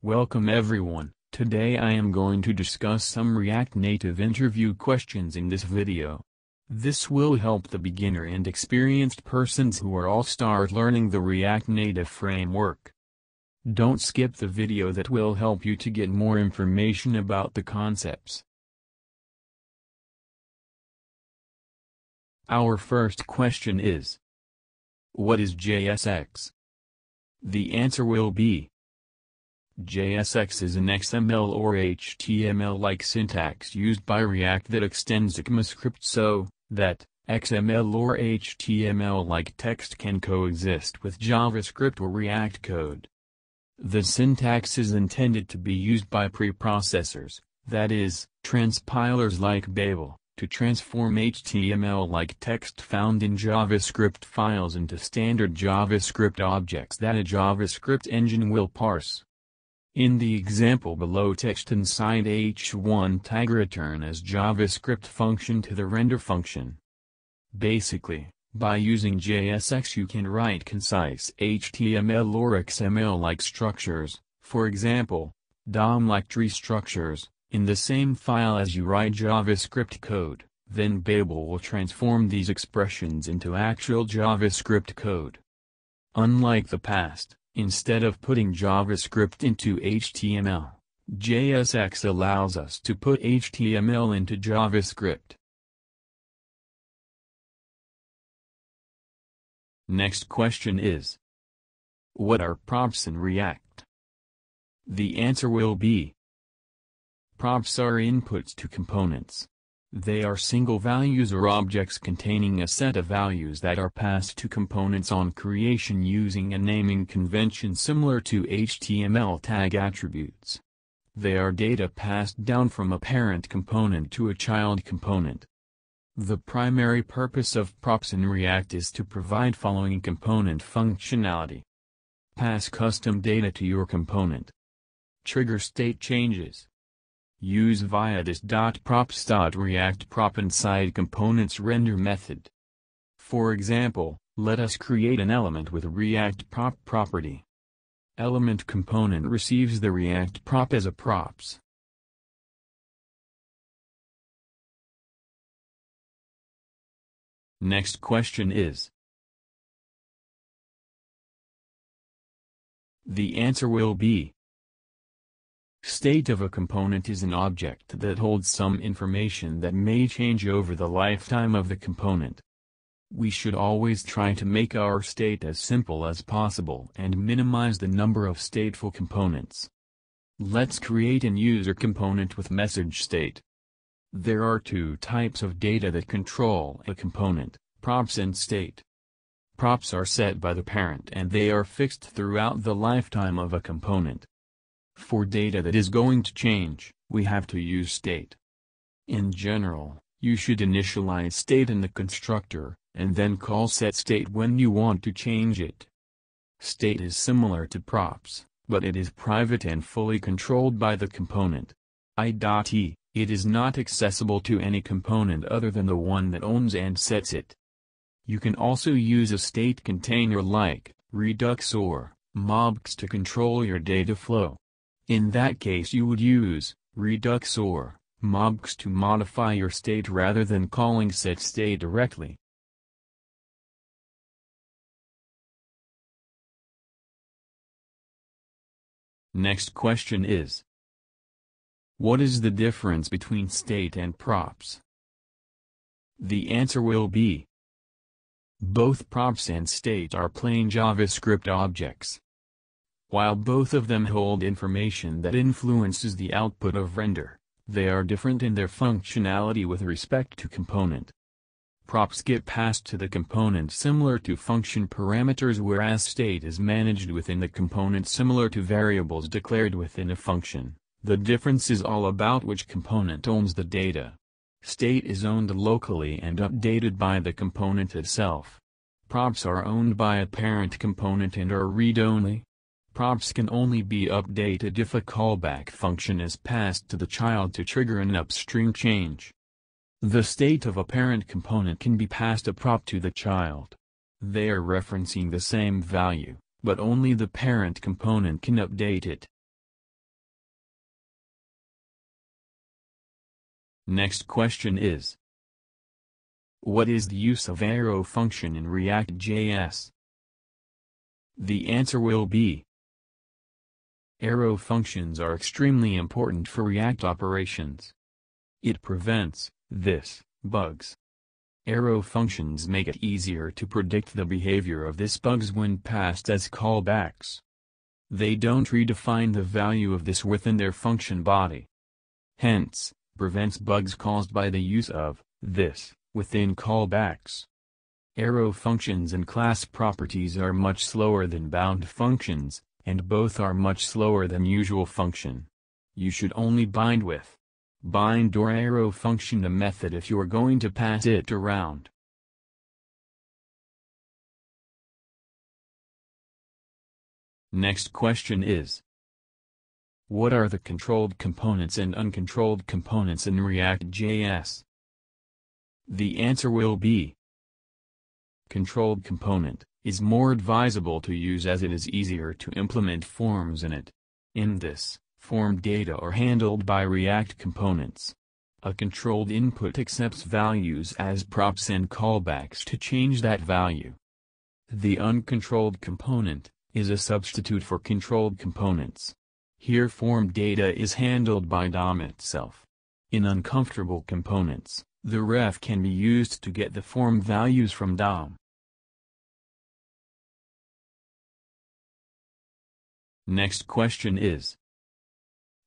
Welcome everyone. Today I am going to discuss some React Native interview questions in this video. This will help the beginner and experienced persons who are all start learning the React Native framework. Don't skip the video, that will help you to get more information about the concepts. Our first question is, what is JSX? The answer will be, JSX is an XML or HTML-like syntax used by React that extends ECMAScript so that XML or HTML-like text can coexist with JavaScript or React code. The syntax is intended to be used by preprocessors, that is, transpilers like Babel, to transform HTML-like text found in JavaScript files into standard JavaScript objects that a JavaScript engine will parse. In the example below, text inside h1 tag return as JavaScript function to the render function. Basically, by using JSX you can write concise HTML or XML-like structures, for example, DOM-like tree structures, in the same file as you write JavaScript code. Then Babel will transform these expressions into actual JavaScript code. Unlike the past, instead of putting JavaScript into HTML, JSX allows us to put HTML into JavaScript. Next question is, what are props in React? The answer will be, props are inputs to components. They are single values or objects containing a set of values that are passed to components on creation using a naming convention similar to HTML tag attributes. They are data passed down from a parent component to a child component. The primary purpose of props in React is to provide following component functionality. Pass custom data to your component. Trigger state changes. Use via this.props.react prop inside components render method. For example, let us create an element with a React prop property. Element component receives the React prop as a props. Next question is, the answer will be, state of a component is an object that holds some information that may change over the lifetime of the component. We should always try to make our state as simple as possible and minimize the number of stateful components. Let's create an user component with message state. There are two types of data that control a component, props and state. Props are set by the parent and they are fixed throughout the lifetime of a component. For data that is going to change, we have to use state. In general, you should initialize state in the constructor, and then call setState when you want to change it. State is similar to props, but it is private and fully controlled by the component. I.e, it is not accessible to any component other than the one that owns and sets it. You can also use a state container like Redux or mobx to control your data flow. In that case you would use Redux or mobx to modify your state rather than calling setState directly. Next question is, what is the difference between state and props? The answer will be, both props and state are plain JavaScript objects. While both of them hold information that influences the output of render, they are different in their functionality with respect to component. Props get passed to the component similar to function parameters, whereas state is managed within the component similar to variables declared within a function. The difference is all about which component owns the data. State is owned locally and updated by the component itself. Props are owned by a parent component and are read-only. Props can only be updated if a callback function is passed to the child to trigger an upstream change. The state of a parent component can be passed a prop to the child. They are referencing the same value, but only the parent component can update it. Next question is: what is the use of arrow function in ReactJS? The answer will be: arrow functions are extremely important for React operations. It prevents bugs. Arrow functions make it easier to predict the behavior of bugs when passed as callbacks. They don't redefine the value of this within their function body. Hence, prevents bugs caused by the use of within callbacks. Arrow functions and class properties are much slower than bound functions, and both are much slower than usual function. You should only bind or arrow function a method if you are going to pass it around. Next question is: what are the controlled components and uncontrolled components in ReactJS? The answer will be: controlled component is more advisable to use as it is easier to implement forms in it. In this, form data are handled by React components. A controlled input accepts values as props and callbacks to change that value. The uncontrolled component is a substitute for controlled components. Here form data is handled by DOM itself. In uncomfortable components, the ref can be used to get the form values from DOM. Next question is: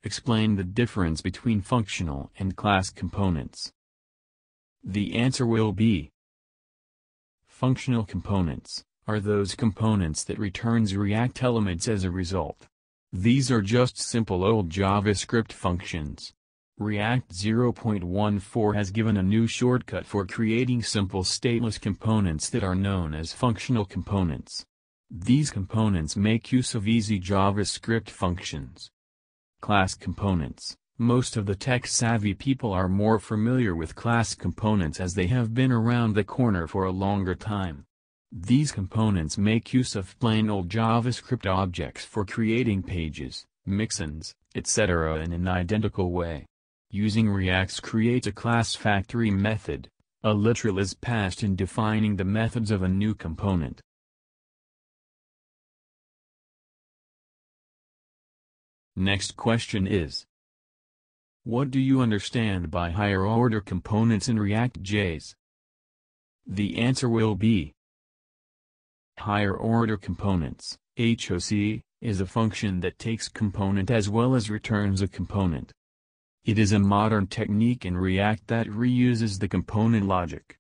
explain the difference between functional and class components. The answer will be: functional components are those components that returns React elements as a result. These are just simple old JavaScript functions. React 0.14 has given a new shortcut for creating simple stateless components that are known as functional components. These components make use of easy JavaScript functions. Class components: most of the tech-savvy people are more familiar with class components as they have been around the corner for a longer time. These components make use of plain old JavaScript objects for creating pages, mixins, etc. in an identical way. Using React's create a class factory method, a literal is passed in defining the methods of a new component. Next question is: what do you understand by higher-order components in ReactJS? The answer will be: higher-order components, HOC, is a function that takes component as well as returns a component. It is a modern technique in React that reuses the component logic.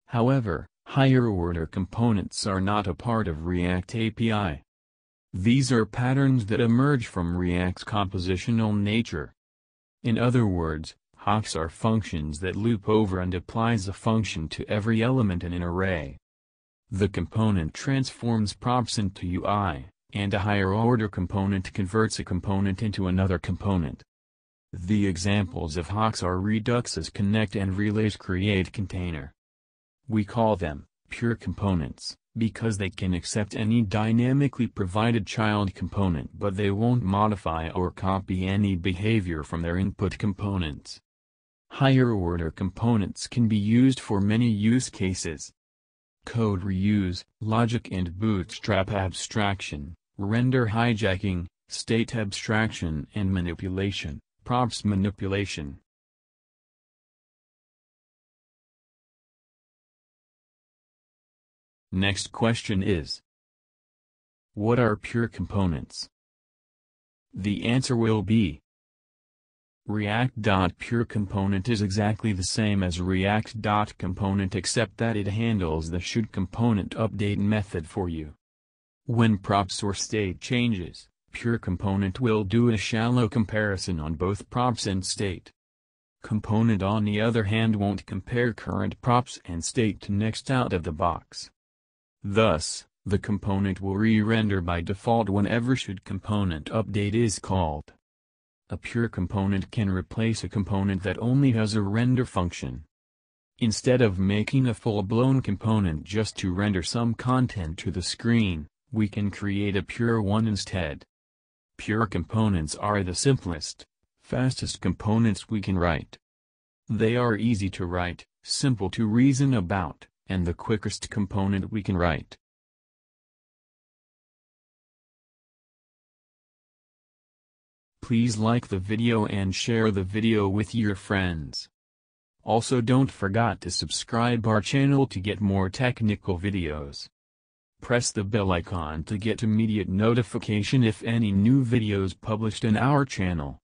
However, higher-order components are not a part of React API. These are patterns that emerge from React's compositional nature. In other words, HOCs are functions that loop over and applies a function to every element in an array. The component transforms props into UI, and a higher-order component converts a component into another component. The examples of HOCs are reduxes connect and relays create container. We call them pure components, because they can accept any dynamically provided child component but they won't modify or copy any behavior from their input components. Higher-order components can be used for many use cases: code reuse, logic and bootstrap abstraction, render hijacking, state abstraction and manipulation, props manipulation. Next question is: what are pure components? The answer will be: React.PureComponent is exactly the same as React.Component except that it handles the shouldComponent update method for you. When props or state changes, PureComponent will do a shallow comparison on both props and state. Component on the other hand won't compare current props and state to next out of the box. Thus, the component will re-render by default whenever shouldComponent update is called. A pure component can replace a component that only has a render function. Instead of making a full-blown component just to render some content to the screen, we can create a pure one instead. Pure components are the simplest, fastest components we can write. They are easy to write, simple to reason about, and the quickest component we can write. Please like the video and share the video with your friends. Also don't forget to subscribe our channel to get more technical videos. Press the bell icon to get immediate notification if any new videos published in our channel.